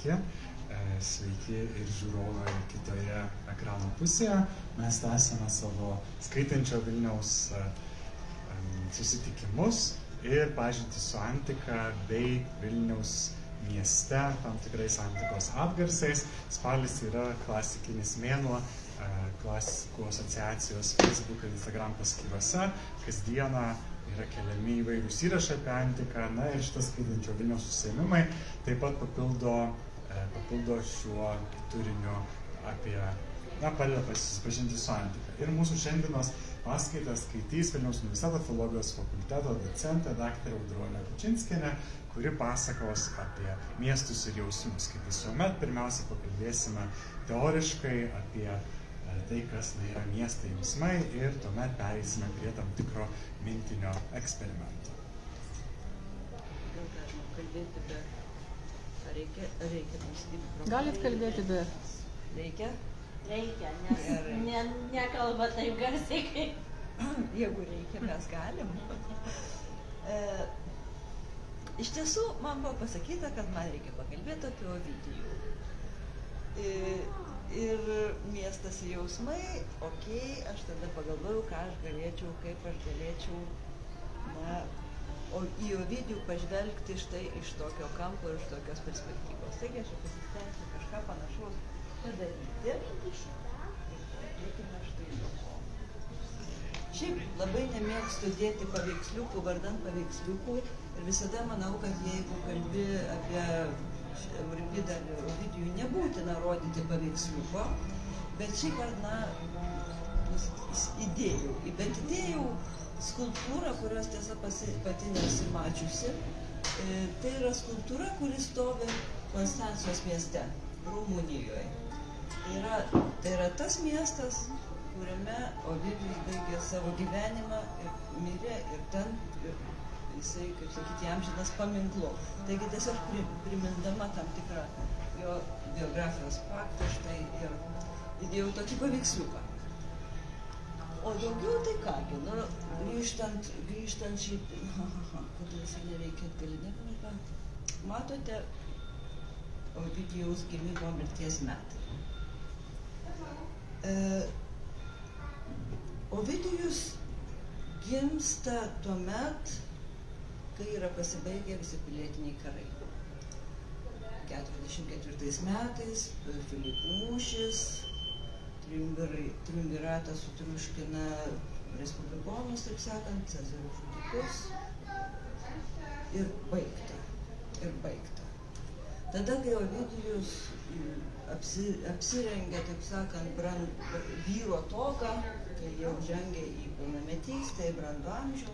Sveiki. Sveiki ir žiūrovai kitoje ekrano pusėje. Mes tęsime savo skaitančio Vilniaus susitikimus ir pažintį su antika bei Vilniaus mieste tam tikrais antikos atgarsiais. Spalis yra klasikinis mėnuo klasikų asociacijos Facebook ir Instagram paskyrose. Kasdieną yra keliami įvairūs įrašai apie antiką. Na ir šitas skaitančio Vilniaus užsiėmimai taip pat papildo šiuo turiniu apie, padeda susipažinti su antika. Ir mūsų šiandienos paskaitą skaitys Vilniaus universiteto filologijos fakulteto docentė daktarė Audronė Kučinskienė, kuri pasakos apie miestus ir jausmus. Kaip visuomet, pirmiausia pakalbėsime teoriškai apie tai, kas yra miestai jausmai, ir tuomet pereisime prie tam tikro mintinio eksperimento. Gal galima kalbėti be... Ar reikia pasakyti? Galit kalbėti be... Reikia? Reikia, nes nekalba taip garsiai kaip... Jeigu reikia, mes galim. Iš tiesų, man buvo pasakyta, kad man reikia pakalbėti apie Ovidijų. Ir miestas ir jausmai, aš tada pagalvojau, kaip aš galėčiau, į Ovidijų pažvelgti štai iš tokio kampo ir iš tokios perspektyvos. Taigi aš pasistengsiu kažką panašaus padaryti. Šiaip labai nemėgstu dėti paveiksliukų vardant paveiksliukų ir visada manau, kad jeigu kalbi apie Euripidą ir Ovidijų, nebūtina rodyti paveiksliuko, bet šį kartą įdėjau skulptūrą, kurios tiesa pati nesimačiusi. Tai yra skulptūra, kuri stovi Konstancijos mieste, Rumunijoje. Tai yra tas miestas, kuriame Ovidijus baigė savo gyvenimą ir mirė, ir ten jisai, kaip sakyti, amžinas paminklu. Taigi tiesiog primindama tam tikrą jo biografijos faktą, štai ir įdėjau tokį paveiksliuką. O daugiau tai kągi, grįžtant šiaip, kodėl jisai neveikia atgalinėme, matote Ovidijaus gimimo mirties metai. Ovidijus gimsta tuomet, kai yra pasibaigę visi pilietiniai karai. 44 metais Filipų mūšis, triumviratas sutriuškina respublikonus, taip sakant, Cezario žudikus, ir baigta. Tada, kai Ovidijus apsirengia, taip sakant, vyro togą, kai jau žengia į pilnametystę, į brandų amžių,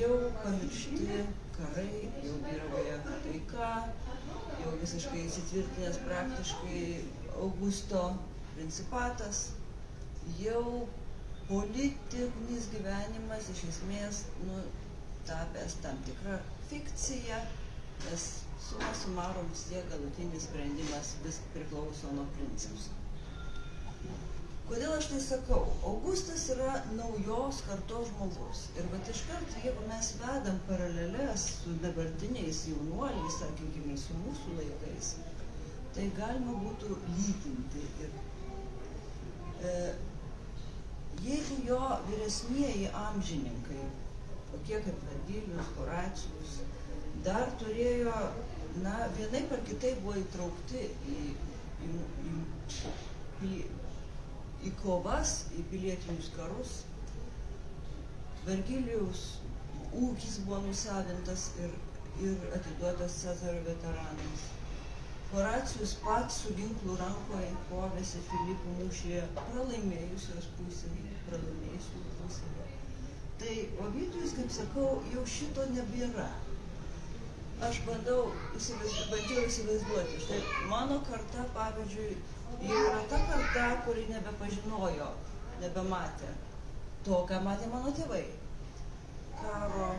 jau pamiršti karai, jau vyrauja taika, jau visiškai įsitvirtinęs praktiškai Augusto principatas, jau politinis gyvenimas iš esmės tapęs tam tikrą fikciją, nes suma sumarum vis galutinis sprendimas vis priklauso nuo principų. Kodėl aš tai sakau? Augustas yra naujos kartos žmogus. Ir iškart, jeigu mes vedam paralelės su dabartiniais jaunuoliais, sakykime, su mūsų laikais, tai galima būtų lyginti. Jeigu jo vyresnieji amžininkai, tokie kaip Vergilijus, Horacijus, dar turėjo, vienaip ar kitaip buvo įtraukti į kovas, į pilietinius karus. Vergilijaus ūkis buvo nusavintas ir atiduotas Cezario veteranams. Horacijus pats su ginklu rankoje kovėsi Filipų mūšyje pralaimėjusios pusėje. Tai Ovidijus, kaip sakau, jau šito nebėra. Aš bandžiau įsivaizduoti. Štai mano karta, pavyzdžiui, jau yra ta karta, kuri nebepažinojo, nebematė to, ką matė mano tėvai. Karo,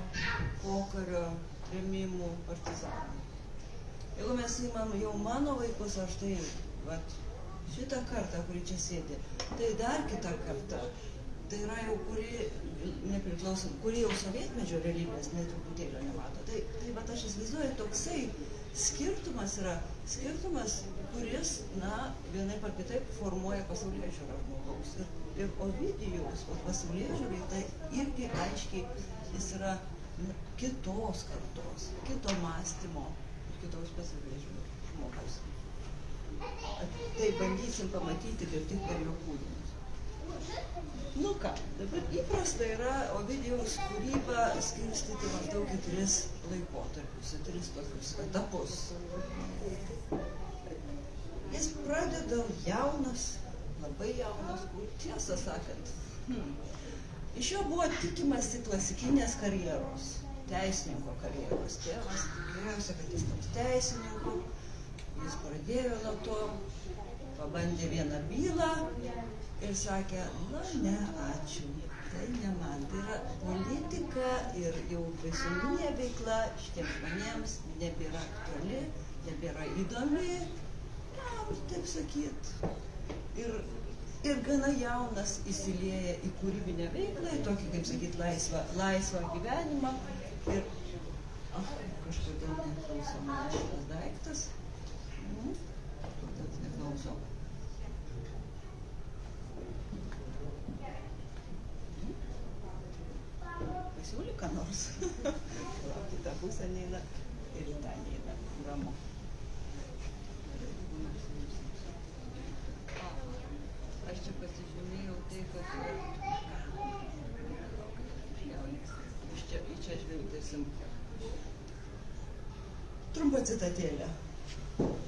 pokario, trėmimų, partizanų. Jeigu mes įmam jau mano vaikus, aš tai, šitą kartą, kuri čia sėdi, tai dar kita karta. Tai yra jau, kuri jau sovietmečio realybės net truputėlio nemato. Tai aš įsivaizduoju toksai skirtumas yra, kuris, na, vienaip ar kitaip formuoja pasaulėžiūrą žmogaus. Ir Ovidijaus pasaulėžiūrai tai irgi aiškiai jis yra kitos kartos, kito mąstymo, kitos pasaulėžiūros žmogaus. Tai bandysim pamatyti kaip tik per jo kūrinius. Nu ką, dabar įprasta yra Ovidijaus kūrybą skirstyti maždaug į 3 laikotarpius, į 3 tokius etapus. Jis pradeda jaunas, labai jaunas, tiesą sakant. Iš jo buvo tikimasi klasikinės karjeros, teisininko karjeros. Tėvas tikėjosi, kad jis taps teisininku. Jis pradėjo nuo to, pabandė vieną bylą ir sakė, na ne, ačiū, tai ne man, tai yra politika ir jau visuomeninė veikla šitiems žmonėms nebėra aktuali, nebėra įdomi, taip sakyt. Ir gana jaunas įsilieja į kūrybinę veiklą, į tokį, kaip sakyt, laisvą gyvenimą. Ir, kažkodėl neklauso man šitas daiktas. Kodėl neklauso? Pasiūly ką nors. Kita pusė neina ir į tą neina. Ramu. Aš čia pasižiūrėjau tai, kad į čia žvilgtėsim. Trumpa citatėlė.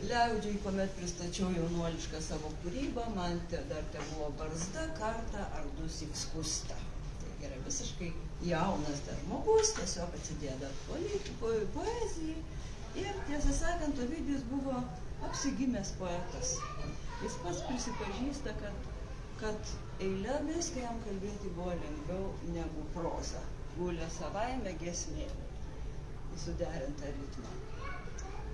Liaudžiai, kuomet pristačiau jaunuolišką savo kūrybą, man dar te buvo barzda, kartą ar 2 syk skusta. Tai yra visiškai jaunas dar žmogus, tiesiog atsidėda poezijai. Ir tiesą sakant, Ovidijus buvo apsigimęs poetas. Jis pats prisipažįsta, kad eilėmis, kai jam kalbėti buvo lengviau negu proza. Gulė savaime giesmė į suderintą ritmą.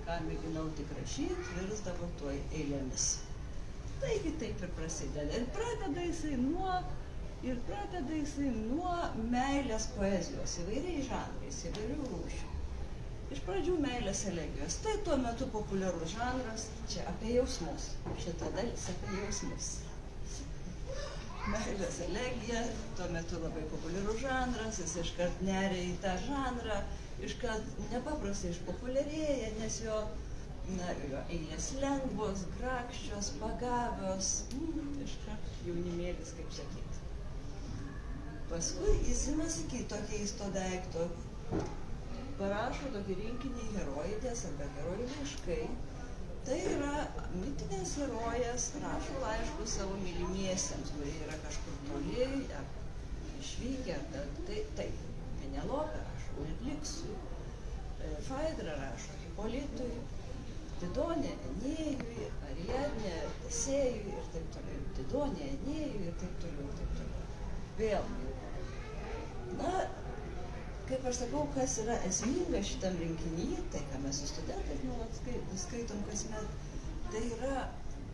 Ką mėginau tik rašyti, virsdavo tuoj eilėmis. Taigi taip ir prasideda. Ir pradeda jisai nuo meilės poezijos, įvairiais žanrais, įvairių rūšių. Iš pradžių meilės elegijos. Tai tuo metu populiarus žanras, čia apie jausmus. Šita dalis apie jausmus. Meilės elegija, tuo metu labai populiarus žanras, jis iškart neria į tą žanrą, iškart nepaprastai išpopuliarėja, nes jo eilės lengvos, grakščios, pagavios, iškart jaunimėlis, kaip sakyt. Paskui jis imasi kito keisto daikto, parašo tokį rinkinį herojidės arba herojų laiškai. Tai yra mitinės herojės, rašo laiškus savo mylimiesiems, kurie yra kažkur toli, ar išvykę, taip, Penelopė rašo Liksui, Faidra rašo Hipolitui, Didonė Enėjui, Ariadnė Tesėjui ir taip toliau, Didonė Enėjui ir taip toliau. Vėl. Na, kaip aš sakau, kas yra esminga šitam rinkinyje, tai ką mes su studentais nuolat skaitom kasmet, tai yra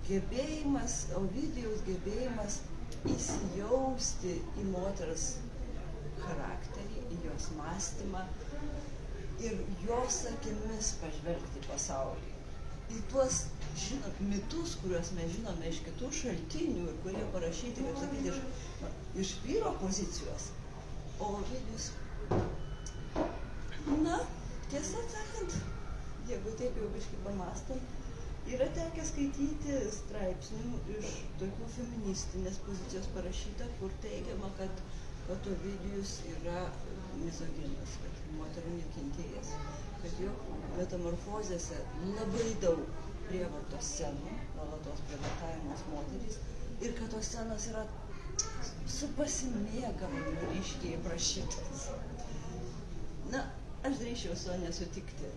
gebėjimas, Ovidijaus gebėjimas įsijausti į moters charakterį, į jos mąstymą ir jos akimis pažvelgti pasaulį. Į tuos mitus, kuriuos mes žinome iš kitų šaltinių ir kurie parašyti, kaip sakyti, iš vyro pozicijos. O Ovidijus, na, tiesą sakant, jeigu taip jau biškai pamąstant, yra tekę skaityti straipsnių iš tokių feministinės pozicijos parašyta, kur teigiama, kad Ovidijus yra mizoginas, kad moterų nekentėjas, kad jo metamorfozėse labai daug prievartos scenų, nuolatos prievartaujamos moterys, ir kad tos scenos yra su pasimėgavimu ryškiai aprašytos. Na, aš drįsčiau su to nesutikti.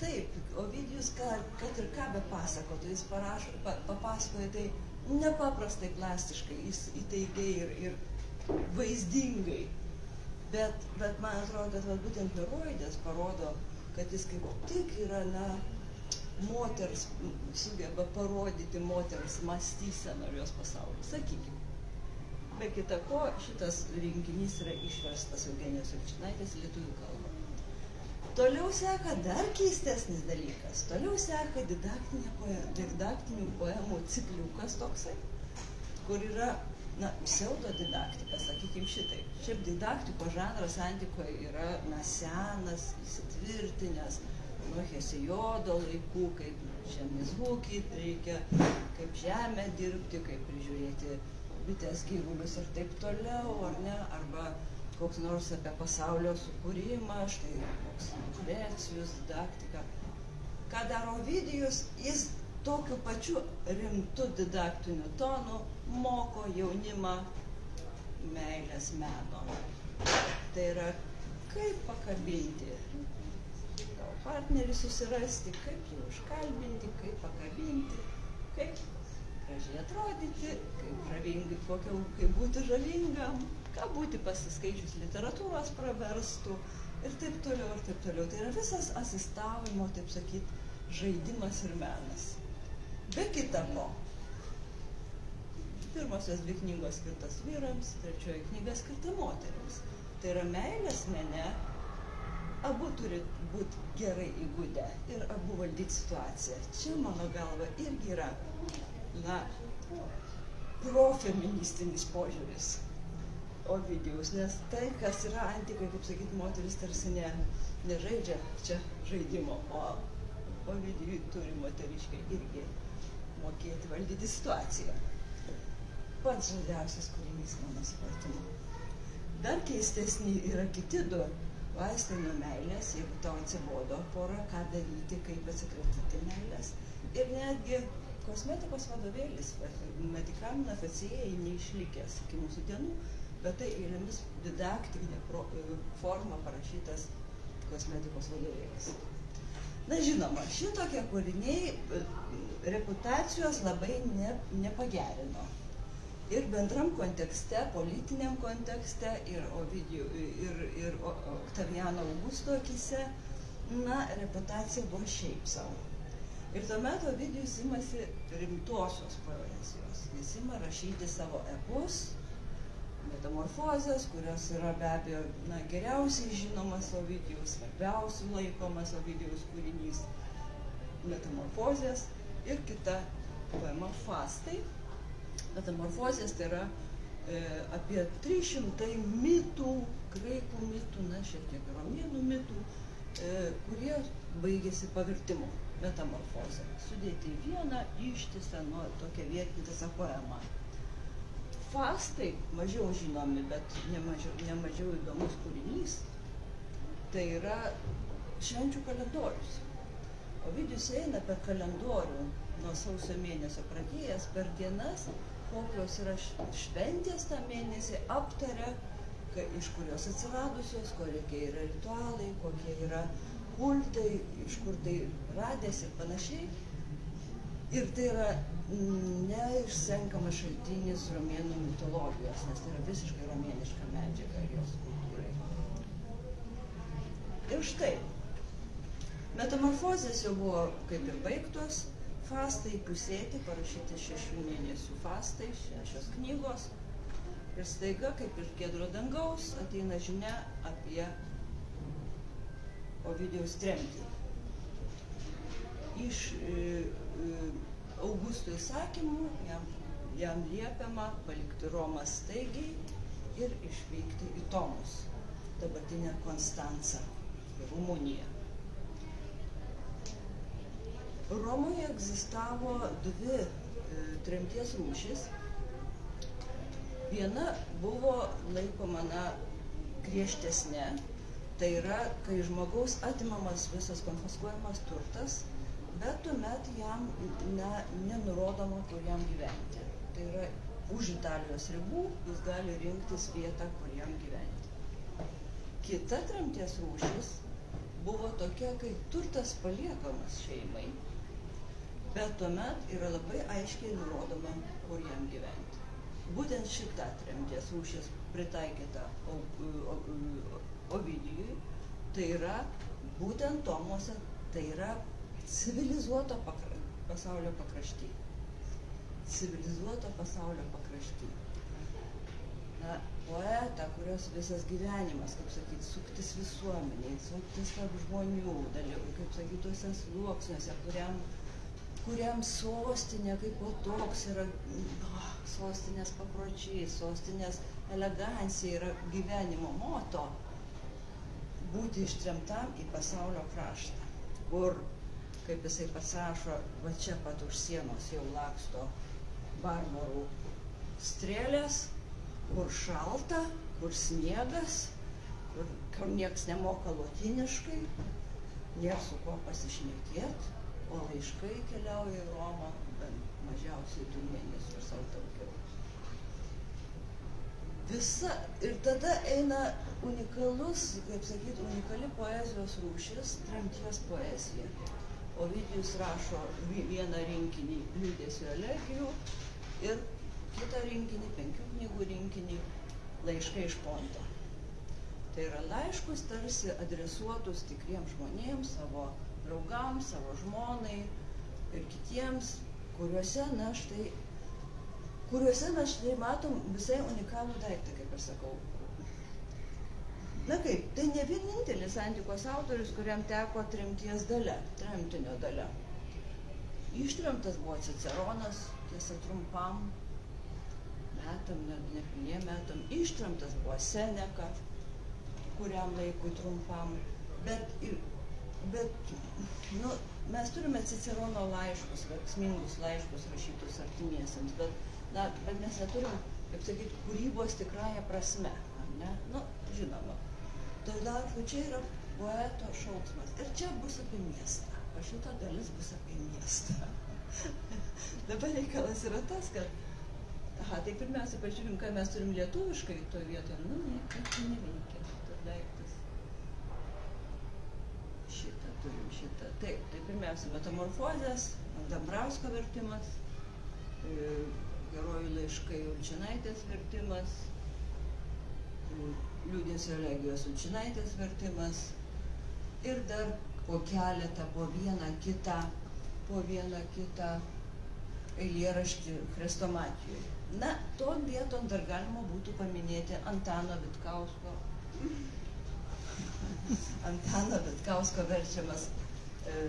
Taip, Ovidijus, kad ir ką be pasakotų, jis papasakoja tai nepaprastai plastiškai, jis įtaigiai ir vaizdingai. Bet man atrodo, kad būtent herojidės parodo, kad jis kaip tik yra, moters, sugeba parodyti moters mąstyseną ir jos pasaulį. Sakykime. Be kita ko, šitas rinkinys yra išverstas Eugenijos Ulčinaitės lietuvių kalba. Toliau seka dar keistesnis dalykas. Toliau seka didaktinių poemų cikliukas toksai, kur yra, pseudodidaktika, sakykim šitai. Šiaip didaktikos žanras antikoje yra, senas, įsitvirtinęs, nuo Hesijodo laikų, kaip žemės ūkį reikia, kaip žemę dirbti, kaip prižiūrėti bitės, gyvulius ir taip toliau, ar ne, arba koks nors apie pasaulio sukūrimą, štai koks Lucrecijus didaktika. Ką daro Ovidijus, jis tokiu pačiu rimtu didaktiniu tonu moko jaunimą meilės meno. Tai yra, kaip pakabinti savo partnerį susirasti, kaip jį užkalbinti, kaip pakabinti, kaip gražiai atrodyti, kaip būti žavingam, ką būti pasiskaičius literatūros praverstų ir taip toliau, ir taip toliau. Tai yra visas asistavimo, taip sakyt, žaidimas ir menas. Be kita ko, pirmosios 2 knygos skirtas vyrams, 3 knyga skirta moterims. Tai yra meilės mene, abu turi būti gerai įgudę ir abu valdyti situaciją. Čia, mano galva, irgi yra, profeministinis požiūris Ovidijaus, nes tai, kas yra antikoje, kaip sakyti, moteris tarsi nežaidžia čia žaidimo, o Ovidijui turi moteriškai irgi mokėti valdyti situaciją. Pats žaviausias kūrinys, mano supratimu. Dar keistesni yra kiti 2 vaistai nuo meilės, jeigu tau atsibodo porą, ką daryti, kaip atsikratyti meilės. Ir netgi kosmetikos vadovėlis, Medicamina Faciei, neišlikęs iki mūsų dienų, bet tai eilėmis didaktinė forma parašytas kosmetikos vadovėlis. Na, žinoma, šitokie kūriniai reputacijos labai nepagerino. Ir bendram kontekste, politiniam kontekste, ir Oktaviano Augusto akyse, reputacija buvo šiaip savo. Ir tuomet Ovidijus imasi rimtosios poezijos. Jis ima rašyti savo epus, metamorfozės, kurios yra be abejo geriausiai žinomas Ovidijaus, svarbiausių laikomas Ovidijaus kūrinys metamorfozės ir kita poema Fastai. Metamorfozės tai yra apie 300 mitų, graikų mitų, šiek tiek romėnų mitų, kurie baigėsi pavirtimu, metamorfozė. Sudėti į vieną ištisą, tokią vietintą poemą. Fastai, mažiau žinomi, bet nemažiau įdomus kūrinys, tai yra švenčių kalendorius. Ovidijus eina per kalendorių nuo sausio mėnesio pradėjęs, per dienas, kokios yra šventės tą mėnesį, aptaria, iš kurios atsiradusios, kokie yra ritualai, kokie yra kultai, iš kur tai radės ir panašiai. Ir tai yra neišsenkamas šaltinis romėnų mitologijos, nes tai yra visiškai romėniška medžiaga ir jos kultūrai. Ir štai, metamorfozės jau buvo kaip ir baigtos, fastai pusėti, parašyti 6 mėnesių fastai, 6 knygos. Ir staiga, kaip iš giedro dangaus, ateina žinia apie Ovidijaus tremtį. Iš Augusto įsakymų jam liepiama palikti Romą staigiai ir išvykti į Tomus, dabartinę Konstancą, Rumuniją. Romoje egzistavo 2 tremties rūšis. Viena buvo laikoma griežtesnė, tai yra, kai žmogaus atimamas visas konfiskuojamas turtas, bet tuomet jam nenurodoma, kur jam gyventi. Tai yra, už Italijos ribų jis gali rinktis vietą, kur jam gyventi. Kita tremties rūšis buvo tokia, kai turtas paliekamas šeimai, bet tuomet yra labai aiškiai nurodoma, kur jam gyventi. Būtent šita tremties rūšis pritaikyta Ovidijui, tai yra būtent Tomuose, tai yra civilizuoto pasaulio pakrašty. Civilizuoto pasaulio pakrašty. poetą, kurios visas gyvenimas, kaip sakyt, suktis visuomeniai, suktis tarp žmonių, kaip sakyt, tuose sluoksniuose, kuriam sostinė kaip po toks yra sostinės papročiai, sostinės elegancija yra gyvenimo moto, būti ištremtam į pasaulio kraštą, kur, kaip jisai pasrašo, va čia pat už sienos jau laksto barbarų strėlės, kur šalta, kur sniegas, kur nieks nemoka lotyniškai, nėra su kuo pasišnekėt, o laiškai keliauja į Romą, bent mažiausiai 2 mėnesius ar daugiau. Visa, ir tada eina unikalus, kaip sakyt, unikali poezijos rūšis, tremties poezija. Ovidijus rašo vieną rinkinį liūdesio elegijų ir kitą rinkinį, 5 knygų rinkinį, laiškai iš Ponto. Tai yra laiškus tarsi adresuotus tikriems žmonėms, savo draugams, savo žmonai ir kitiems, kuriuose mes štai matom visai unikalų daiktą, kaip aš sakau. Na kaip, tai ne vienintelis antikos autorius, kuriam teko tremties dalia, tremtinio dalia. Ištremtas buvo Ciceronas, tiesa trumpam metam, ne pilniem metam, ištremtas buvo Seneka, kuriam laikui trumpam, bet mes turime Cicerono laiškus, veiksmingus laiškus rašytus artimiesiems, bet mes neturim, kaip sakyti, kūrybos tikrąja prasme, ne? Nu, žinoma. Todėl, čia yra poeto šauksmas. Ir čia bus apie miestą. O šita dalis bus apie miestą. Dabar reikalas yra tas, kad tai pirmiausia, pažiūrim, ką mes turim lietuviškai toje vietoje. Nu, niekaip tai neveikia šitas daiktas. Šitą turim, šitą. Taip, tai pirmiausia, metamorfozės, Dambrausko vertimas, Herojų laiškai Ulčinaitės vertimas, Liūdesio elegijos Ulčinaitės vertimas ir dar po keletą, po vieną kitą eilėraštį Chrestomatijui. Na, tom vietom dar galima būtų paminėti Antano Vitkausko verčiamas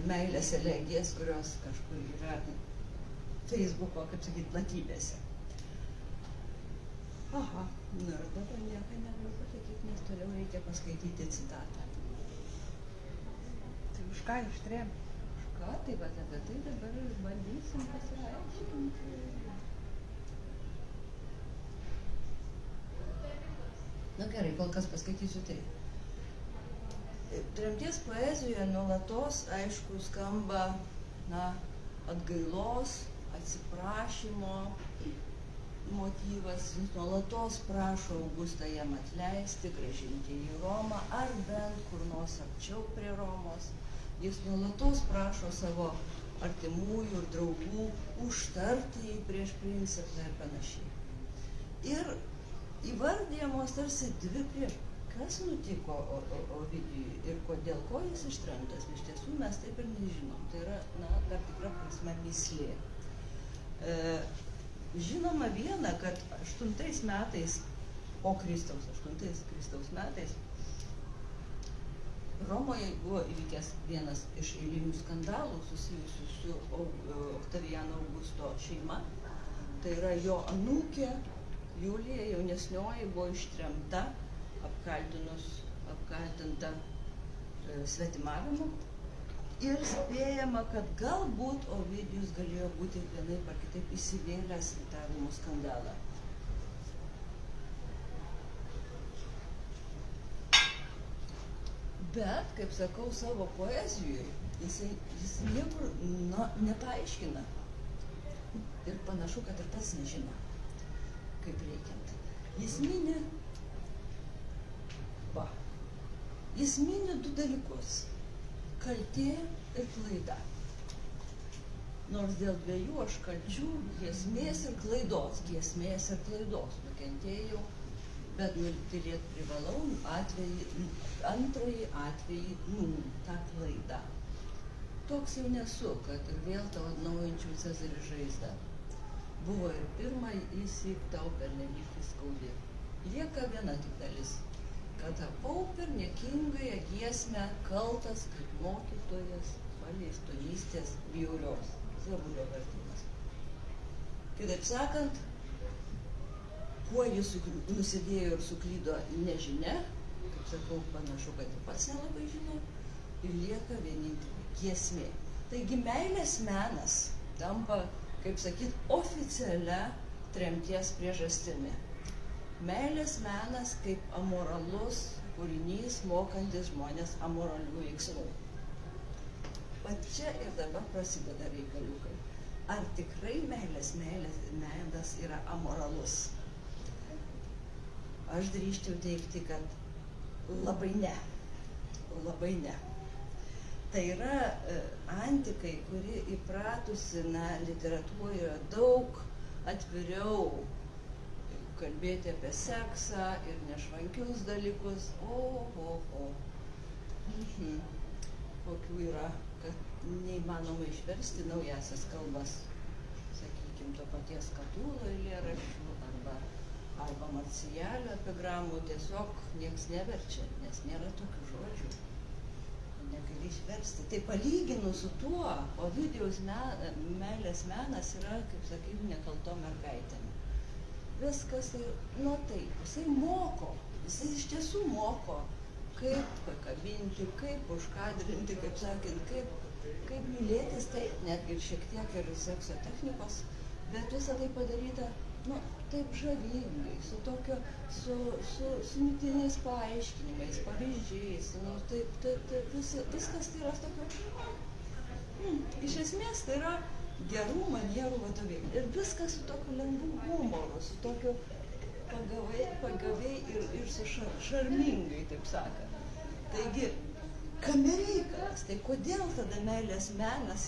meilės elegijas, kurios kažkur yra Facebooko, kaip sakyt, platybėse. Aha, nu ir dabar nieko negaliu pasakyti, nes toliau reikia paskaityti citatą. Tai už ką ištrėm? Už ką? Tai va, apie tai dabar bandysim pasiaiškinti. Na gerai, kol kas paskaitysiu tai. Tremties poezijoje nuolatos, aišku, skamba, atgailos, atsiprašymo motyvas, jis nuolatos prašo Augustą jam atleisti, grąžinti į Romą, ar bent kur nors arčiau prie Romos. Jis nuolatos prašo savo artimųjų ir draugų užtarti jį prieš princesą ir panašiai. Ir įvardyjamos tarsi dvi prieš. Kas nutiko Ovidijui ir dėl ko jis ištremtas, iš tiesų mes taip ir nežinom. Tai yra, tam tikra prasme mįslė. Žinoma viena, kad 8 metais, po Kristaus, 8 Kristaus metais, Romoje buvo įvykęs vienas iš eilinių skandalų susijusių su Oktavijano Augusto šeima. Tai yra jo anūkė Julija, jaunesnioji, buvo ištremta, apkaltinta svetimavimu. Ir spėjama, kad galbūt Ovidijus galėjo būti vienaip ar kitaip įsivėlęs į tą rūmų skandalą. Bet, kaip sakau, savo poezijoje jis niekur nepaaiškina. Ir panašu, kad ir pats nežino, kaip reikiant. Jis mini 2 dalykus. Kaltė ir klaida. Nors dėl 2 aš kalčių, giesmės ir klaidos nukentėjau, bet nutylėt privalau antrąjį atvejį, tą klaidą. Toks jau nesu, kad ir vėl tau atnaujinčiau Cezarį žaizdą. Buvo ir pirmą įsyk tau pernelyg skaudi. lieka viena tik dalis, kad tapau per niekingąją giesmę kaltas kaip mokytojas paleistonystės bjaurios. Zabulio vertimas. Kitaip sakant, kuo jis nusidėjo ir suklydo nežinia, kaip sakau, panašu, kad ir pats nelabai žino, ir lieka vienintelė giesmė. Taigi meilės menas tampa, kaip sakyt, oficialia tremties priežastimi. Meilės menas kaip amoralus kūrinys, mokantis žmonės amoralių veiksmų. Va čia ir dabar prasideda reikaliukai. Ar tikrai menas yra amoralus? Aš drįsčiau teigti, kad labai ne. Labai ne. Tai yra antikai, kuri įpratusi, literatūroje daug atviriau kalbėti apie seksą ir nešvankius dalykus. Kokių yra, kad neįmanoma išversti naujasias kalbas, sakykime, to paties Katūlo eilėraščių arba Marcijalio epigramų, tiesiog nieks neverčia, nes nėra tokių žodžių. Negali išversti. Tai palyginus su tuo, Ovidijaus meilės menas yra, kaip sakyti, nekalto mergaitėm. Viskas, taip, jisai moko, jisai iš tiesų moko, kaip pakabinti, kaip užkadrinti, kaip sakant, kaip mylėtis, taip, netgi ir šiek tiek ir sekso technikos, bet visą tai padaryta, taip žavingai, su mitiniais paaiškinimais, pavyzdžiais, viskas tai yra tokio, iš esmės tai yra gerų manierų vadovėlį. Ir viskas su tokiu lengvu humoru, su tokiu pagaviai ir su šarmingai, taip sakant. Taigi, kame reikalas? Tai kodėl tada meilės menas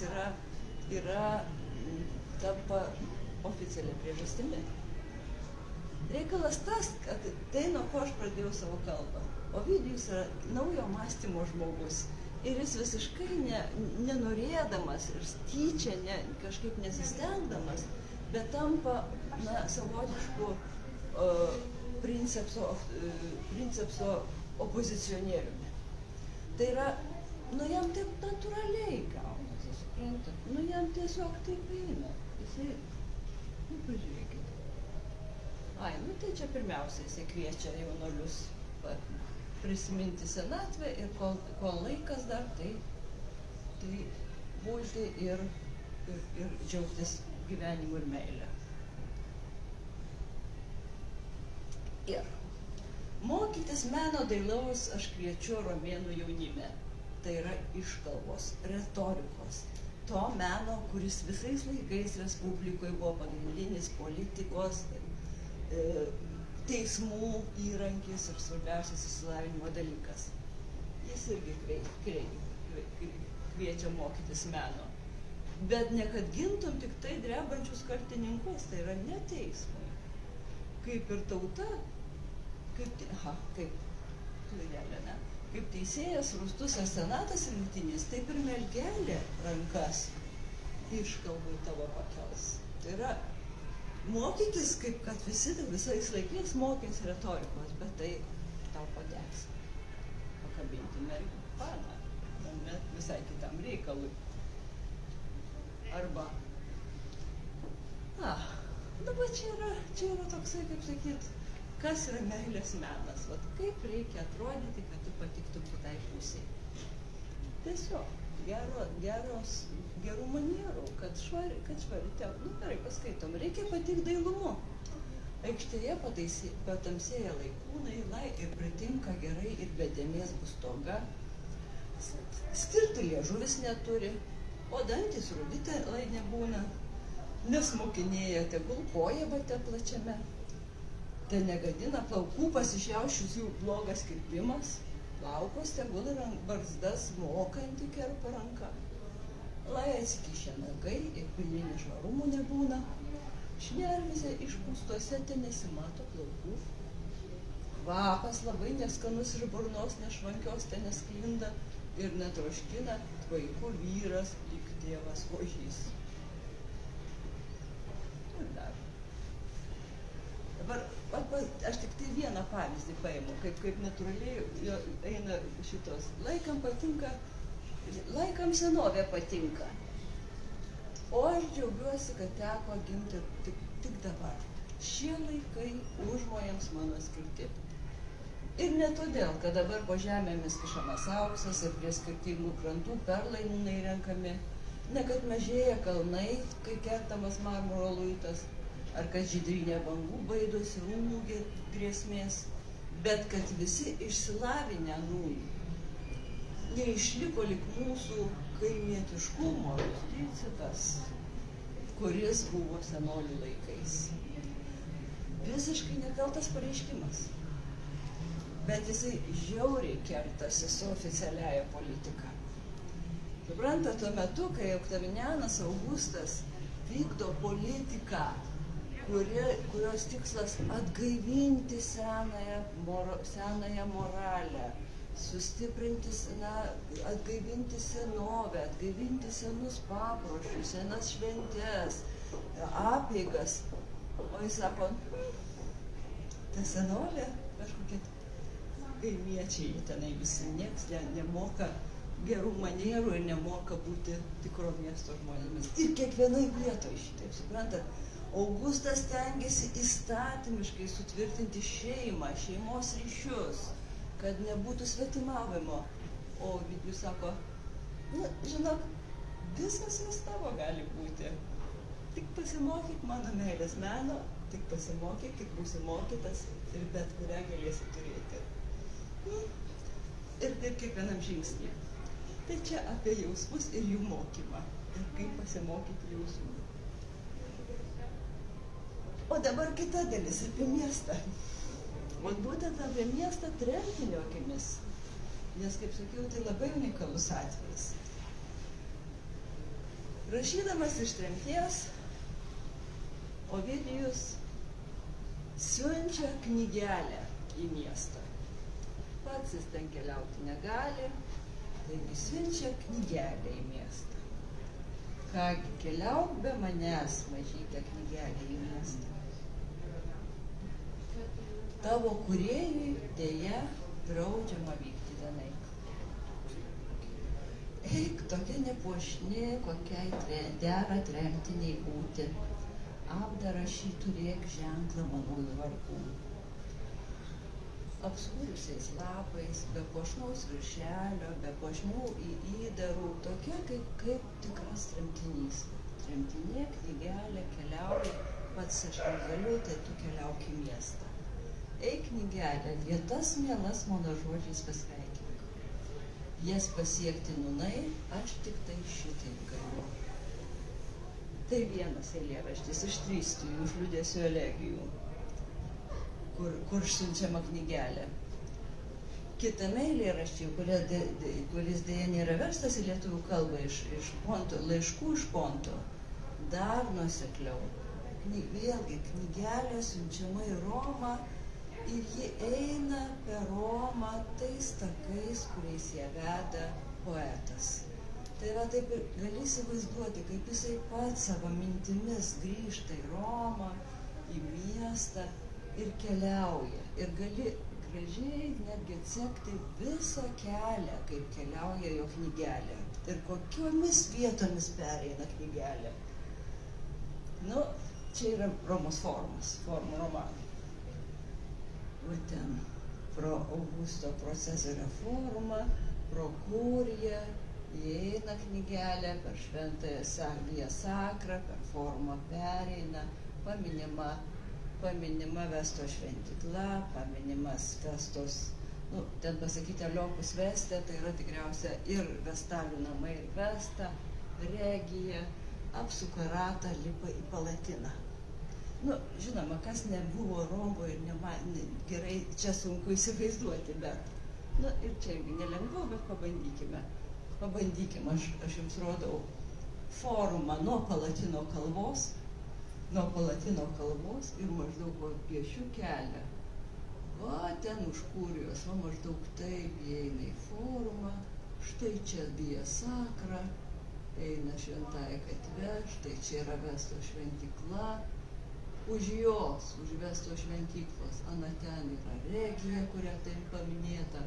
tampa oficialia priežastimi? Reikalas tas, kad tai, nuo ko aš pradėjau savo kalbą. Ovidijus yra naujo mąstymo žmogus. Ir jis visiškai nenorėdamas ir tyčia kažkaip nesistengdamas, bet tampa savotišku princepso opozicionieriumi. Tai yra, jam taip natūraliai gaunasi, suprantat, jam tiesiog taip eina. Jisai, pažiūrėkit. Tai čia pirmiausia, jisai kviečia jaunolius prisiminti senatvę ir kol laikas dar, tai būti ir džiaugtis gyvenimu ir meilę. Ir mokytis meno dailaus aš kviečiu romėnų jaunime. Tai yra iškalbos, retorikos, to meno, kuris visais laikais Respublikoje buvo pagrindinis politikos, teismų įrankis ir svarbiausias išsilavinimo dalykas. Jis irgi kviečia mokytis meno. Bet ne kad gintum tik tai drebančius kaltininkus, tai yra ne teismui. Kaip ir tauta, kaip teisėjas, rūstus ar senatas rinktinis, taip ir mergelė rankas iškalbai tavo pakels. Tai yra mokytis, kaip kad visais laikais mokės retorikos, bet tai tau padegs. Pakabinti marihuaną, net visai kitam reikalui. Arba, čia yra toksai, kaip sakyt, kas yra meilės menas, kaip reikia atrodyti, kad tu patiktum kitai pusiai. Tiesiog gerų manierų, kad švari gerai, paskaitom, reikia patikti dailumu. Aikštėje patamsėja laikūnai ir pritinka gerai ir be dėmės bus toga. Stirti liežuvis neturi, o dantis rudite lai nebūna. Nesmokinėja, tegul koja bate plačiame. Te negadina plaukų pasišiaušius jų blogas kirpimas. Plaukos tegul ir barzdas mokanti kerpa ranka. Lai atsikišę nagai ir pilni nešvarumų nebūna. Šnervėse išpūstuose te nesimato plaukų. Kvapas labai neskanus iš burnos nešvankios te nesklinda ir netroškina vaikų vyras lyg tėvas ožys. Ir dar. dabar, aš tik tai vieną pavyzdį paimu, kaip natūraliai eina šitos. Laikam patinka, laikam senovė patinka. O aš džiaugiuosi, kad teko gimti tik dabar. Šie laikai užmojams mano skirti. Ir ne todėl, kad dabar po žemėmis kišamas auksas ir prie skirtingų krantų perlai nūnai renkami, ne kad mažėja kalnai, kai kertamas marmuro luitas, ar kad žydrinė bangų baidosi rūmų grėsmės, bet kad visi išsilavinę nūnai neišliko lik mūsų kaimietiškumo rustincitas, kuris buvo senolių laikais. Visiškai nekaltas pareiškimas, bet jisai žiauriai kertasi su oficialiaja politika. Supranta, tuo metu, kai Oktavinianas Augustas vykdo politiką, kurios tikslas atgaivinti senąją moralę, sustiprinti, atgaivinti senovę, atgaivinti senus papročius, senas šventes, apeigas. O jis sako, ta senovė, kažkokie kaimiečiai tenai visi, nieks nemoka gerų manierų ir nemoka būti tikro miesto žmonėmis. Ir kiekvienai vietoj šitaip, suprantat, Augustas stengiasi įstatymiškai sutvirtinti šeimą, šeimos ryšius, kad nebūtų svetimavimo. O Ovidijus sako, žinok, viskas vis tavo gali būti. Tik pasimokyk mano meilės meno, tik pasimokyk, kaip būsi mokytas ir bet kurią galėsi turėti. Ir taip kiekvienam žingsnį. Tai čia apie jausmus ir jų mokymą. Ir kaip pasimokyti jausmų. O dabar kita dalis apie miestą. O būtent apie miestą tremtinio akimis. Nes, kaip sakiau, tai labai unikalus atvejis. Rašydamas iš tremties, Ovidijus siunčia knygelę į miestą. Pats jis ten keliauti negali, taigi siunčia knygelę į miestą. Kągi, keliauk be manęs, mažytė knygelė į miestą. Tavo kūrėjui dėja draudžiama vykti tenai. Eik, tokia nepuošni, kokiai dera tremtiniai būti. Apdarą šį turėk ženklą manųjų varpų. Apskūrusiais lapais, be puošnaus viršelio, be puošnių įdarų, tokia kaip tikras tremtinys. Tremtinė, knygelė, keliauja, pats aš negaliu, tai tu keliauk į miestą. Eik, knygelė, vietas mielas mano žodžiais pasveikink. Jas pasiekti nūnai, aš tik tai šitaip galiu. Tai vienas eilėraštis iš Tristijų, iš Liūdesio elegijų, kur siunčiama knygelė. Kitame eilėraštyje, kuris dėja nėra verstas į lietuvių kalbą iš Ponto, laiškų iš Ponto, dar nuosekliau. Vėlgi, knygelė siunčiama į Romą ir ji eina per Romą tais takais, kuriais ją veda poetas. Tai va taip ir gali įsivaizduoti, kaip jisai pats savo mintimis grįžta į Romą, į miestą ir keliauja. Ir gali gražiai netgi atsekti visą kelią, kaip keliauja jo knygelė. Ir kokiomis vietomis pereina knygelė. Nu, čia yra Romos formų romanai. Va ten, pro Augusto procesorio formą, pro Kuriją, įeina knygelė, per šventąją Via Sacra, per formą pereina, paminima Vesto šventykla, paminimas Vestos, ten pasakyti Locus Veste, tai yra tikriausia ir Vestalių namai, ir Vesta, Regija, apsuka ratą, lipa į Palatiną. Žinoma, kas nebuvo Romoje ir gerai, čia sunku įsivaizduoti, bet ir čia irgi nelengviau, bet pabandykime. Pabandykime, aš jums rodau formą nuo Palatino kalvos ir maždaug piešiu kelią. Va, ten už Kurijos, va maždaug taip įeina į formą, štai čia Via Sacra, eina šventąją gatve, štai čia yra Vestos šventykla, už jos, už Vesto šventyklos. Ana ten yra Regija, kuria tai paminėta,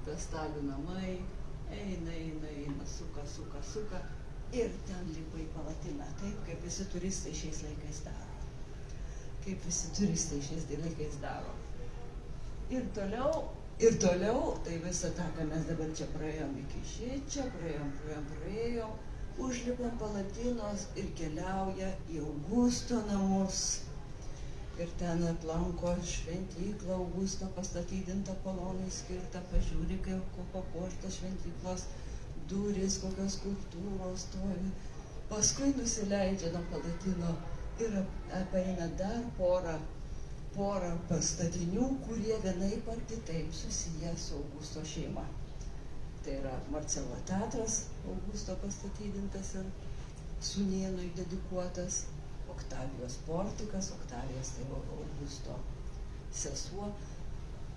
Vestalių namai, eina, suka ir ten lipa į Palatiną, taip kaip visi turistai šiais laikais daro. Ir toliau, tai visą tą, ką mes dabar čia praėjom iki šičia, praėjom, užlipam Palatinos ir keliauja į Augusto namus. Ir ten aplanko šventyklą, Augusto pastatydinta kolonai skirta, pažiūri, kaip papuošta šventyklos durys, kokios skulptūros stovi. Paskui nusileidžia nuo Palatino ir apeina dar porą pastatinių, kurie vienaip ar kitaip susiję su Augusto šeima. Tai yra Marcelo teatras, Augusto pastatydintas ir sūnėnui dedikuotas, Oktavijos portikas, Oktavijos tai Augusto sesuo.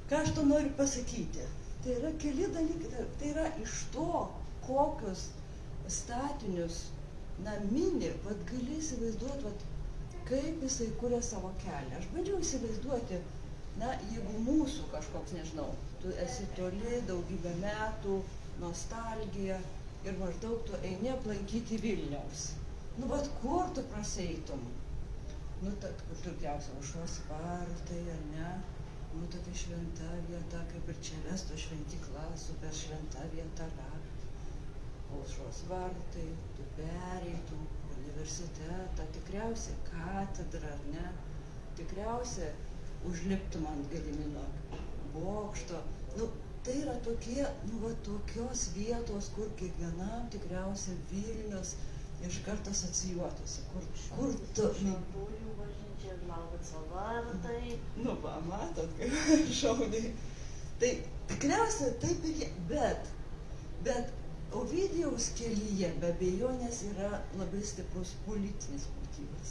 Ką aš to noriu pasakyti? Tai yra keli dalykai, tai yra iš to, kokius statinius mini, gali įsivaizduoti, kaip jisai kuria savo kelią. Aš bandžiau įsivaizduoti, jeigu mūsų kažkoks, nežinau, tu esi toli daugybę metų, nostalgija ir maždaug tu eini aplankyti Vilniaus. Kur tu praseitum? Kur turkiausia Aušros vartai, ar ne? Tokia šventa vieta, kaip ir čia Vesto šventykla, super šventa vieta yra. Aušros vartai, tu pereitum universitetą, tikriausiai katedrą, ar ne? Tikriausiai užliptum ant Gedimino bokšto. Tai yra tokios vietos, kur kiekvienam tikriausiai Vilnius iš karto asocijuotųsi. Kur tu... Šventųjų bažnyčia, Glaubico vartai. Matot, kaip šauniai. Tai tikriausiai taip ir jie, bet Ovidijaus kelyje be abejonės yra labai stiprus politinis motyvas.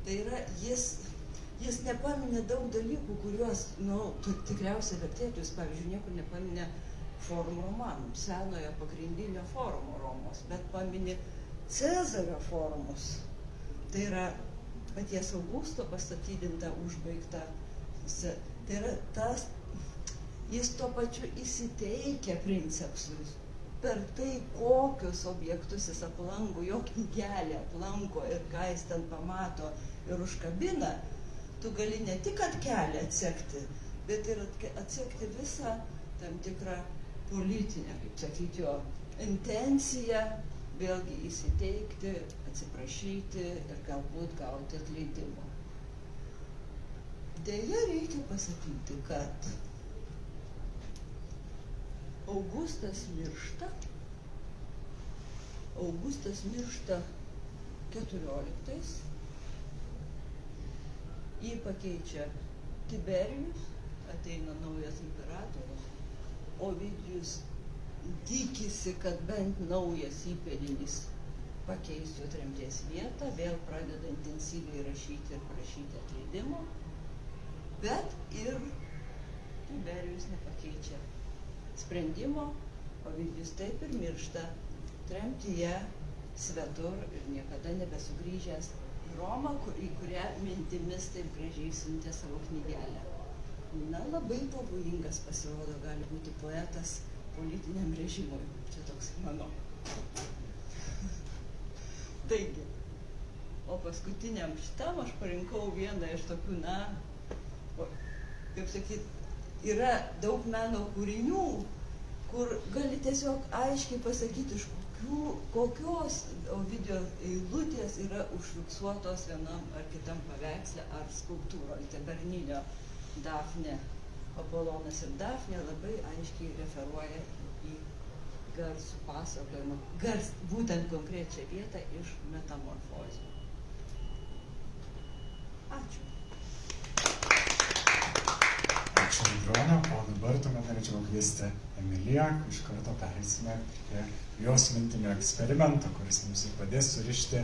Tai yra, jis nepaminė daug dalykų, kuriuos, tikriausiai vertėtų, jis, pavyzdžiui, niekur nepaminė Forumo romanų, senojo pagrindinio forumo Romos, bet paminė Cezario forumus. Tai yra paties Augusto pastatydinta, užbaigta. Tai yra tas, jis tuo pačiu įsiteikia princepsui. Per tai, kokius objektus jis aplanko, jo knygelę aplanko ir ką jis ten pamato ir užkabina, tu gali ne tik kelią atsekti, bet ir atsekti visą tam tikrą politinę, kaip sakyti, jo intenciją, vėlgi įsiteikti, atsiprašyti ir galbūt gauti atleidimą. Deja, reikia pasakyti, kad Augustas miršta 14, jį pakeičia Tiberijus, ateina naujas imperatorius, Ovidijus tikisi, kad bent naujas įpėdinis pakeis jo tremties vietą, vėl pradeda intensyviai rašyti ir prašyti atleidimo, bet ir Tiberijus nepakeičia sprendimo, Ovidijus taip ir miršta tremtyje svetur ir niekada nebesugrįžęs į Romą, į kurią mintimis taip gražiai siuntė savo knygelę. Labai pavojingas pasirodo gali būti poetas politiniam režimui. Čia toks mano. Taigi, o paskutiniam šitam aš parinkau vieną iš tokių, kaip sakyt, yra daug meno kūrinių, kur gali tiesiog aiškiai pasakyti, iš kokios Ovidijaus eilutės yra užfiksuotos vienam ar kitam paveiksle ar skulptūroje. Tai Bernynio Dafnė, Apolonas ir Dafnė labai aiškiai referuoja į garsų pasakojimą, būtent konkrečią vietą iš Metamorfozių. Ačiū. Ačiū, Audronė, o dabar tuomet norėčiau kviesti Emiliją, iš karto pereisime prie jos mintinio eksperimento, kuris mums ir padės surišti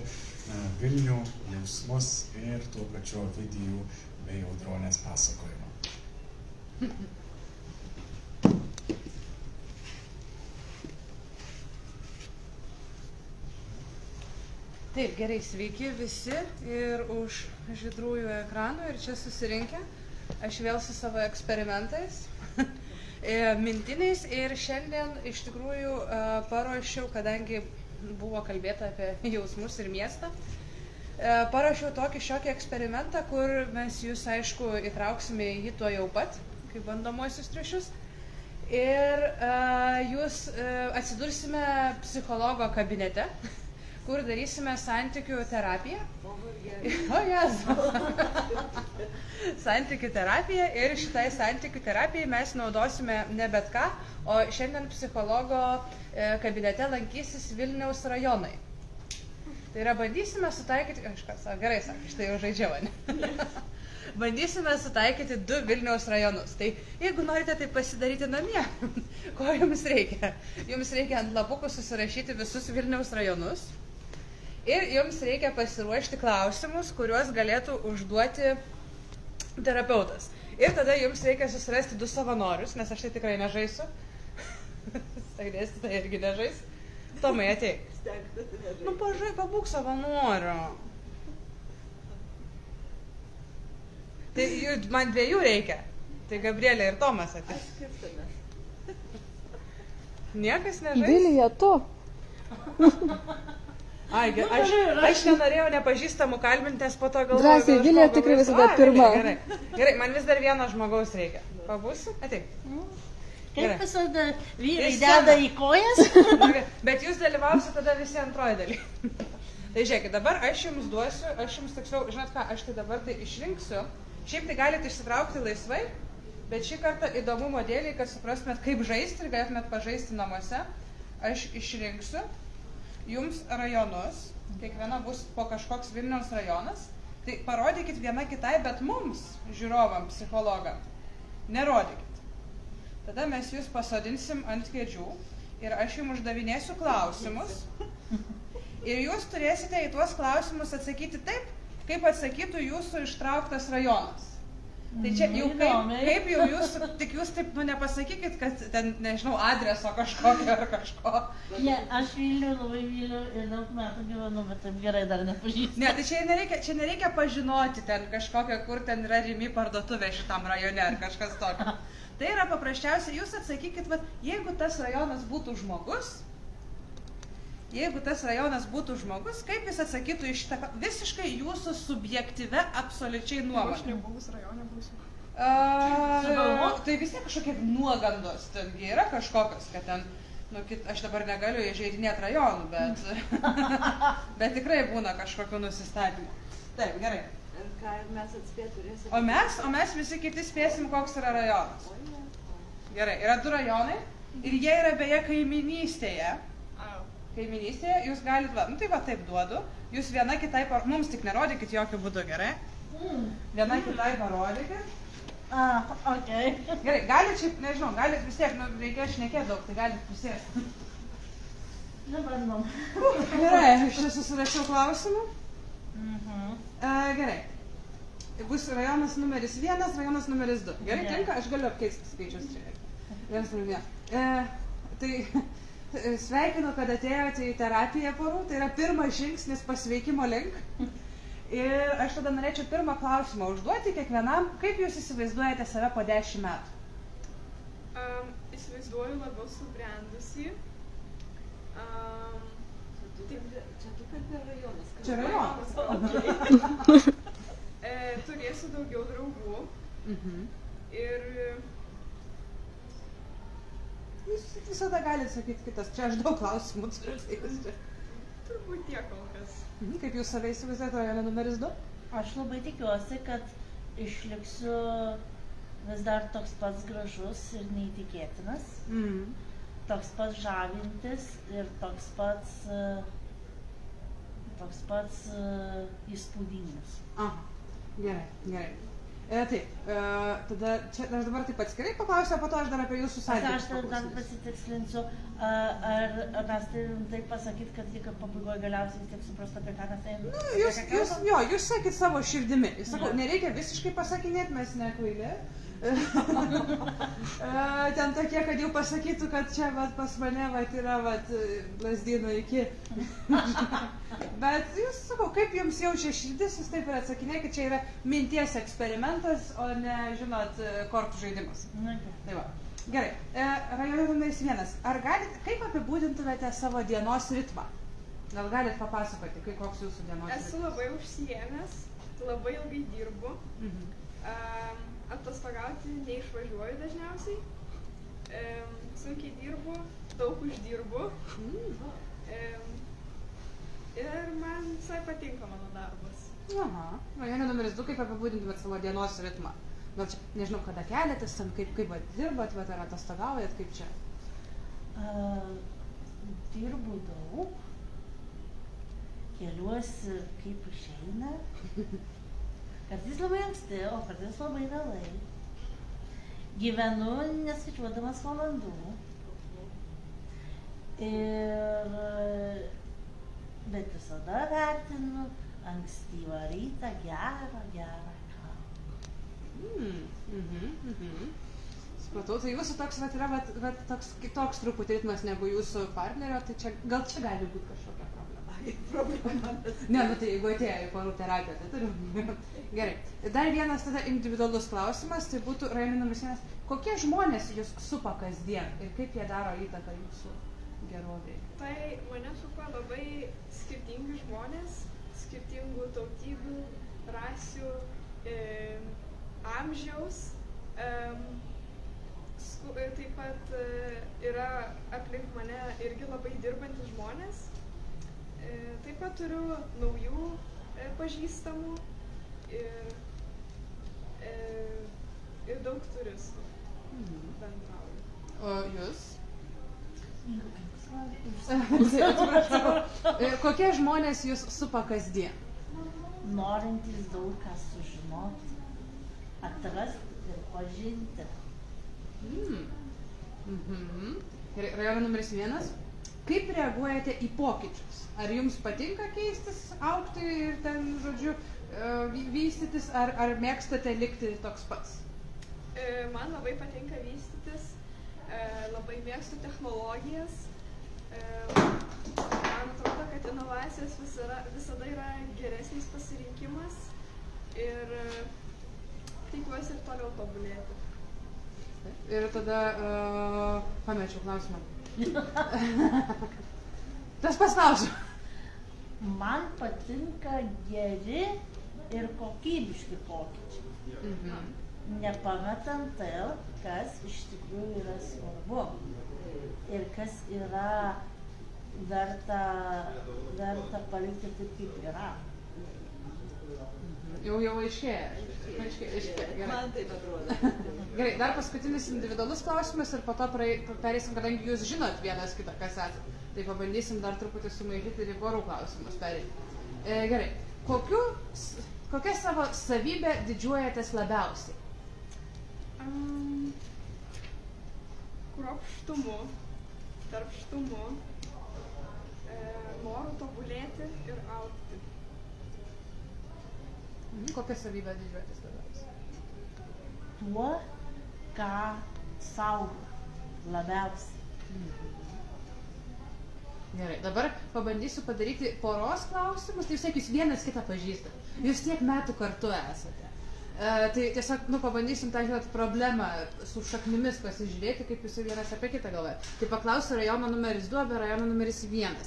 Vilnių, jausmus ir tuo pačiu Ovidijų bei Audronės pasakojimą. Tai Taip, gerai, sveiki visi ir už žydrųjų ekranų ir čia susirinkę. Aš vėl su savo eksperimentais, mintiniais ir šiandien iš tikrųjų paruošiau, kadangi buvo kalbėta apie jausmus ir miestą, paruošiau tokį šiokį eksperimentą, kur mes jūs, aišku, įtrauksime į jį tuo jau pat, kaip bandomuosius triušius. Ir jūs atsidursime psichologo kabinete, kur darysime santykių terapiją. O Jezu. Santykių terapiją ir šitai santykių terapijai mes naudosime ne bet ką, o šiandien psichologo kabinete lankysis Vilniaus rajonai. Tai yra bandysime sutaikyti, gerai sakai, štai jau žaidžiau, ne? Bandysime sutaikyti 2 Vilniaus rajonus. Tai jeigu norite tai pasidaryti namie, ko jums reikia? Jums reikia ant lapukų susirašyti visus Vilniaus rajonus. Ir jums reikia pasiruošti klausimus, kuriuos galėtų užduoti terapeutas. Ir tada jums reikia susirasti 2 savanorius, nes aš tai tikrai nežaisiu. Dėstytoja tai irgi nežais. Tomai, ateik. Nu, pabūk savanoriu. Tai man 2 reikia. Tai Gabrielė ir Tomas ateik. Niekas nežais? Vilija, tu. Ai, aš nenorėjau nepažįstamų kalbinti, nes po to galvoju. Drąsiai, Vilija tikrai visada pirma. Gerai, man vis dar vieno žmogaus reikia. Pabūsiu? Ateik. Kaip visada vyrai deda į kojas? Bet jūs dalyvausite tada visi antroji daly. Tai žiūrėkit, dabar aš jums duosiu, aš jums tiksliau, žinot ką, aš tai dabar tai išrinksiu. Šiaip tai galite išsitraukti laisvai, bet šį kartą įdomumo dėliai, kad suprastumėt, kaip žaisti ir galėtumėt pažaisti namuose, aš išrinksiu jums rajonus, kiekviena bus po kažkoks Vilniaus rajonas, tai parodykit viena kitai, bet mums, žiūrovam, psichologam, nerodykit. Tada mes jūs pasodinsim ant kėdžių ir aš jums uždavinėsiu klausimus ir jūs turėsite į tuos klausimus atsakyti taip, kaip atsakytų jūsų ištrauktas rajonas. Tai čia jau kaip jau jūs, tik jūs taip, nepasakykit, kad ten, nežinau, adreso kažkokio ar kažko. Ne, aš Vilnių labai myliu ir daug metų gyvenu, bet taip gerai dar nepažįstu. Ne, tai čia nereikia pažinoti ten kažkokio, kur ten yra Rimi parduotuvė šitam rajone ar kažkas tokio. Tai yra paprasčiausiai, jūs atsakykit, jeigu tas rajonas būtų žmogus, kaip jis atsakytų į šitą visiškai jūsų subjektyvę, absoliučiai nuomonę? Aš nebuvus rajone būsiu. Tai vis tiek kažkokie nuogandos, tengi yra kažkokios, kad ten, aš dabar negaliu įžeidinėti rajonų, bet tikrai būna kažkokių nusistatymų. Taip, gerai. Ir ką mes atspėti turėsime? O mes visi kiti spėsim, koks yra rajonas. Gerai, yra 2 rajonai ir jie yra beje kaiminystėje. Kaiminystėje jūs galite, taip duodu, jūs viena kitai, mums tik nerodykit jokių būdų, gerai? Viena kitai parodykit. Okei. Gerai, galit šiaip, nežinau, galit vis tiek, reikia šnekėti daug, tai galit prisėsti. Nebandom. Gerai, aš čia susirašiau klausimų. Gerai. Bus rajonas numeris 1, rajonas numeris 2. Gerai, tinka, aš galiu apkeisti skaičius čia. 1 ir 1. Tai sveikinu, kad atėjote į terapiją porų, tai yra pirmas žingsnis pasveikimo link. Ir aš tada norėčiau pirmą klausimą užduoti kiekvienam, kaip jūs įsivaizduojate save po 10 metų? Įsivaizduoju labiau subrendusi. Čia tu kalbė rajonas. Čia rajonas. Turėsiu daugiau draugų. Ir jūs visada galite sakyti kitas, čia aš daug klausimų turiu. Turbūt tiek kol kas. Kaip jūs save įsivaizduojate rajone numeris 2? Aš labai tikiuosi, kad išliksiu vis dar toks pats gražus ir neįtikėtinas, toks pats žavintis ir toks pats įspūdingas. Gerai. Taip, tada čia aš dabar taip atskirai paklausiu, o po to aš dar apie jūsų santykius paklausiu. Aš dar pasitikslinsiu, ar mes turim taip pasakyti, kad tik pabaigoje galiausiai vis tiek suprastu, apie ką mes einame. Jūs sakit savo širdimi. Sakau, nereikia visiškai pasakinėti, mes nekvaili, Ten tokie, kad jau pasakytų, kad čia vat, pas mane vat, yra vat, Lazdynų iki. Bet jūs sakau, kaip jums jaučia širdis, jūs taip ir atsakinėkit, čia yra minties eksperimentas, o ne, žinot, kortų žaidimas. Tai va. Gerai, rajone numeris 1. Ar galit, kaip apibūdintumėte savo dienos ritmą? Gal galit papasakoti, koks jūsų dienos ritmas? Esu labai užsiėmęs, labai ilgai dirbu. Atostogauti neišvažiuoju dažniausiai. Sunkiai dirbu, daug uždirbu. Ir man visai patinka mano darbas. Aha, rajone numeris 2, kaip apibūdintumėt savo dienos ritmą? Gal čia, nežinau, kada keliatės, kaip dirbat, ar atostogaujat, kaip čia? Dirbu daug, keliuosi kaip išeina, kartais labai anksti, o kartais labai vėlai. Gyvenu neskaičiuodamas valandų. Bet visada vertinu ankstyvą rytą, gerą kavą. Supratau, tai jūsų toks yra toks kitoks truputį ritmas negu jūsų partnerio, tai čia, gal čia gali būti kažkokia problema. Ne, tai jeigu atėjo į porų terapiją, tai turiu. Gerai. Dar vienas tada individualus klausimas, tai būtų rajone numeris 1. Kokie žmonės jūs supa kasdien ir kaip jie daro įtaką jūsų gerovėje? Tai mane supa labai skirtingi žmonės, skirtingų tautybių, rasių, amžiaus, taip pat yra aplink mane irgi labai dirbantys žmonės. Taip pat turiu naujų pažįstamų ir daug turistų bendrauju. O jūs? Atsiprašau. Kokie žmonės jūs supa kasdien? Norintys daug ką sužinoti, atrasti ir pažinti. Rajone numeris 1. Kaip reaguojate į pokyčius? Ar jums patinka keistis, augti ir ten, žodžiu, vystytis, ar mėgstate likti toks pats? Man labai patinka vystytis, labai mėgstu technologijas. Man atrodo, kad inovacijos visada yra geresnis pasirinkimas ir tikiuosi ir toliau tobulėti. Ir tada pamečiau klausimą. Tas paklausiu. Man patinka geri ir kokybiški pokyčiai. Nepametant tai, kas iš tikrųjų yra svarbu ir kas yra verta palikti taip, kaip yra. Jau aiškėja. Man taip atrodo. Gerai, dar paskutinis individualus klausimas ir po to pereisim, kadangi jūs žinot vienas kitą, kas esate. Tai pabandysim dar truputį sumaišyti ir į porų klausimus pereiti. Gerai, kokia savo savybę didžiuojatės labiausiai? Kruopštumu, darbštumu, noru tobulėti ir augti. Kokią savybę didžiuojatės labiausiai? Tuo, ką saugo labiausiai. Gerai, dabar pabandysiu padaryti poros klausimus, tai vis tiek jūs vienas kitą pažįstate. Jūs tiek metų kartu esate. Tai tiesiog, pabandysim tą, žinot, problemą su šaknimis pasižiūrėti, kaip jūs vienas apie kitą galvojate. Tai paklausiu rajono numeris 2 arba rajono numeris 1.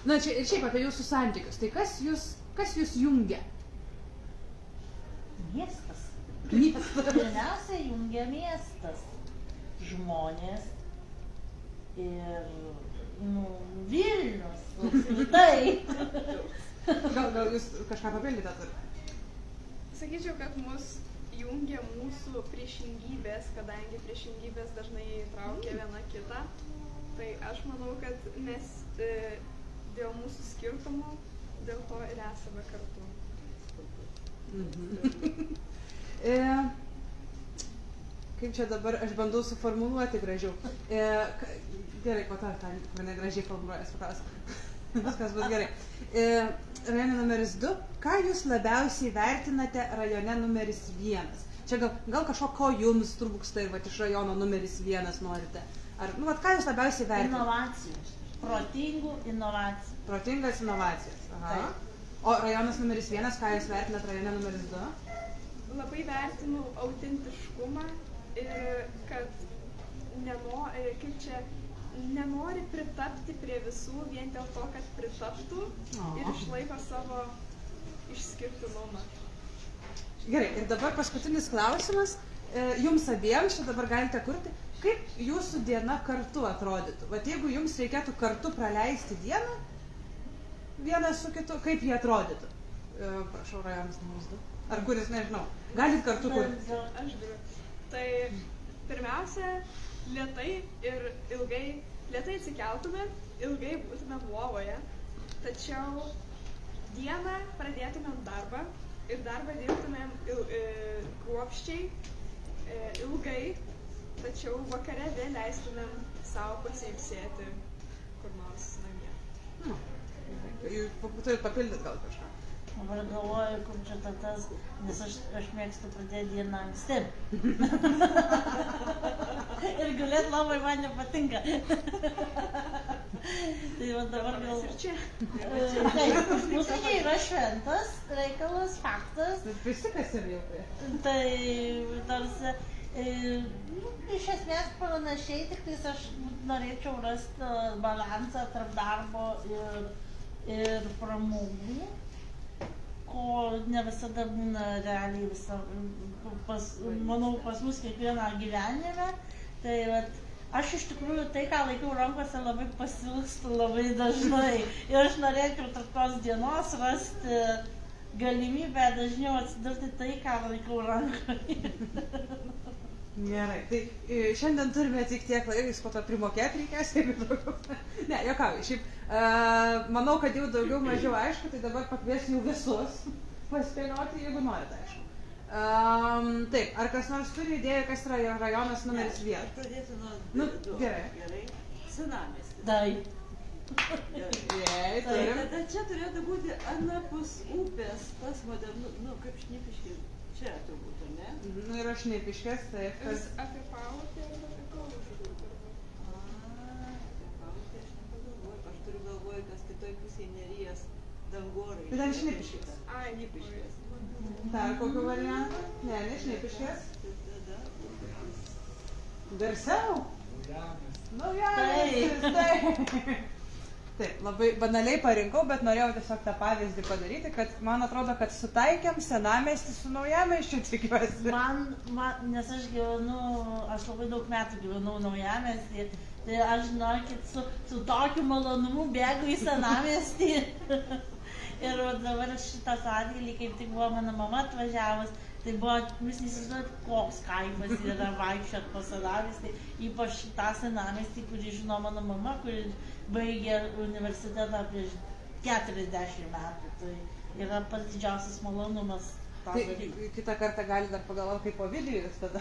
Na, čia ir šiaip apie jūsų santykius. Tai kas jūs jungia? Miestas. Pirmiausia, jungia miestas. Žmonės ir, Vilnius. Tai. Gal jūs kažką papildytą turite? Sakyčiau, kad mus jungia mūsų priešingybės, kadangi priešingybės dažnai traukia viena kitą. Tai aš manau, kad mes dėl mūsų skirtumų, dėl to ir esame kartu. Kaip čia dabar aš bandau suformuluoti gražiau. Gerai, po to mane gražiai formuluojas paklausiu. Viskas bus gerai. Rajone numeris 2. Ką jūs labiausiai vertinate rajone numeris 1? Čia gal kažko, ko jums trūksta ir vat iš rajono numeris 1 norite? Ar, nu, vat ką jūs labiausiai vertinate? Inovacijos. Protingų inovacijų. Protingas inovacijas. Aha. O rajonas numeris 1, ką jūs vertinat rajone numeris 2? Labai vertinu autentiškumą ir kad nenori pritapti prie visų vien dėl to, kad pritaptų ir išlaiko savo išskirtinumą. Gerai, ir dabar paskutinis klausimas. Jums abiems, čia dabar galite kurti, kaip jūsų diena kartu atrodytų? Vat jeigu jums reikėtų kartu praleisti dieną, vienas su kitu, kaip jie atrodytų? Prašau, rajonas numeris 2. Ar kuris, nežinau. Galit kartu kurti? Aš galiu. Tai pirmiausia, lėtai atsikeltume, ilgai būtumėm lovoje, tačiau dieną pradėtumėm darbą ir darbą dirbtumėm kruopščiai, ilgai, tačiau vakare vėl leistumėm savo pasiilsėti kur nors namie. Jūs turit papildyti gal kažką? Dabar galvoju, kur čia tas, nes aš mėgstu pradėti dieną anksti. Ir gulėt lovoj man nepatinka. Tai va dabar gal... Ir čia. Taip, mūsų yra šventas reikalas, faktas. Visi kas ir jau prie. Tai tarsi, iš esmės panašiai, tik tais aš norėčiau rasti balansą tarp darbo ir pramogų, ko ne visada būna realiai manau, pas mus kiekvieną gyvenime. Tai vat, aš iš tikrųjų tai, ką laikau rankose, labai pasiilgstu labai dažnai. Ir aš norėčiau tarp tos dienos rasti galimybę dažniau atsidurti tai, ką laikau rankoje. Gerai, tai šiandien turime tik tiek laiko, jūs po to primokėti reikės, jeigu daugiau. Ne, juokauju, šiaip manau, kad jau daugiau mažiau aišku, tai dabar pakviesiu jų visus paspėlioti, jeigu norite, aišku. Taip, ar kas nors turi idėjų, kas yra rajonas numeris 1? Aš pradėsiu nuo 2. Gerai. Senamiestis. Taip. Gerai, turim. Tada čia turėtų būti anapus upės, tas modernus, kaip Šnipiškės. Čia turbūt, ar ne? Nu, yra Šnipiškės, taip. Jūs apie Palupį ar apie Kalužą? Apie Palupį aš nepagalvoju. Aš turiu galvoju, kas kitoj pusėje Neries Dangorai. Tai ten Šnipiškės. Ai, Šnipiškės. Dar kokių variantų? Ne, Šnipiškės. Garsiau? Naujamiestis, taip. Taip, labai banaliai parinkau, bet norėjau tiesiog tą pavyzdį padaryti, kad man atrodo, kad sutaikėm Senamiestį su Naujamiesčiu, tikiuosi. Nes aš labai daug metų gyvenau Naujamiestį, tai aš žinokit, su tokiu malonumu bėgu į Senamiestį. Ir dabar šitas atgalį, kaip tik buvo mano mama atvažiavus, tai buvo, jūs neįsivaizduojat, koks kaifas yra vaikščiot po Senamiestį, ypač tą Senamiestį, kurį žino mano mama, kuri baigė universitetą prieš 40 metų. Tai yra pats didžiausias malonumas tą daryti. Kitą kartą gali dar pagalvoti kaip Ovidijus tada.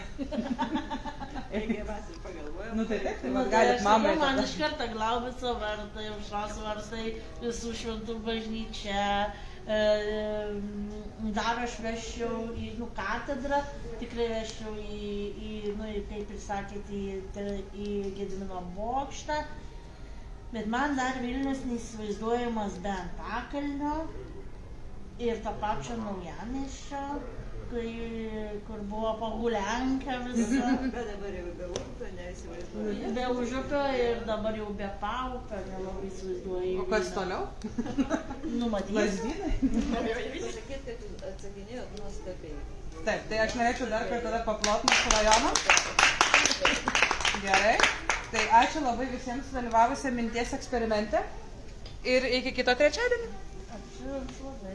Reikia mes ir pagalvojom. Nu tai taip, tai galit mamai tada. Man iš karto Glaubico vartai, Aušros vartai, Visų šventų bažnyčia. Dar aš vežčiau į katedrą, tikrai vežčiau kaip ir sakėte, į Gedimino bokštą. Bet man dar Vilnius neįsivaizduojamas be Antakalnio ir to pačio Naujamiesčio, kur buvo Pagulenka visa. Bet dabar jau be Upio neįsivaizduoju. Be Užupio ir dabar jau be Paupio nelabai įsivaizduoju. O kas toliau? Numatys. Lazdynai? Pasakėt, kad jūs atsakinėjot nuostabiai. Taip, tai aš norėčiau dar kartą tada paplot mūsų rajoną. Gerai. Tai ačiū labai visiems dalyvavusiems minties eksperimente ir iki kito trečiadienio. Ačiū labai.